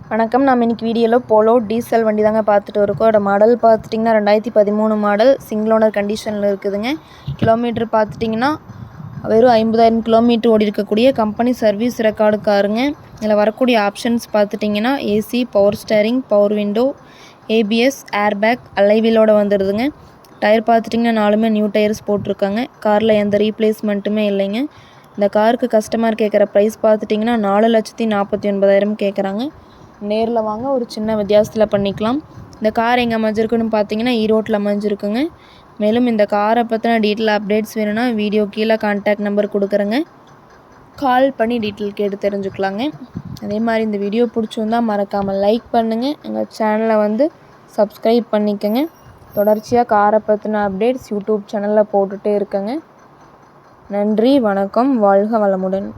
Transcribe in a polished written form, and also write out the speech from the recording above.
வணக்கம். நாம் இன்றைக்கி வீடியோவில் போலோ டீசல் வண்டி தாங்க பார்த்துட்டு இருக்கோம். அதோட மாடல் பார்த்துட்டிங்கன்னா 2013 மாடல் சிங்கிள் ஓனர் கண்டிஷனில் இருக்குதுங்க. கிலோமீட்டர் பார்த்துட்டிங்கன்னா வெறும் 50,000 கிலோமீட்டர் ஓடி இருக்கக்கூடிய கம்பெனி சர்வீஸ் ரெக்கார்டு காருங்க. இதில் வரக்கூடிய ஆப்ஷன்ஸ் பார்த்துட்டிங்கன்னா AC, power steering, power window, ABS, airbag, அலைவீலோடு வந்துடுதுங்க. டயர் பார்த்துட்டிங்கன்னா 4மே நியூ டயர்ஸ் போட்டிருக்காங்க. காரில் எந்த ரீப்ளேஸ்மெண்ட்டுமே இல்லைங்க. இந்த காருக்கு கஸ்டமர் கேட்குற ப்ரைஸ் பார்த்துட்டிங்கன்னா 4,49,000 கேட்குறாங்க. நேரில் வாங்க, ஒரு சின்ன வித்தியாசத்தில் பண்ணிக்கலாம். இந்த கார் எங்கே அமைஞ்சிருக்குன்னு பார்த்தீங்கன்னா ஈரோட்டில் அமைஞ்சிருக்குங்க. மேலும் இந்த காரை பற்றின டீட்டெயில் அப்டேட்ஸ் வேணும்னா வீடியோ கீழே கான்டாக்ட் நம்பர் கொடுக்குறேங்க, கால் பண்ணி டீட்டெயில் கேட்டு தெரிஞ்சுக்கலாங்க. அதே மாதிரி இந்த வீடியோ பிடிச்சிருந்தா மறக்காமல் லைக் பண்ணுங்கள். எங்கள் சேனலை சப்ஸ்கிரைப் பண்ணிக்கோங்க. தொடர்ச்சியாக காரை பற்றின அப்டேட்ஸ் யூடியூப் சேனலில் போட்டுகிட்டே இருக்கேங்க. நன்றி, வணக்கம், வாழ்க வளமுடன்.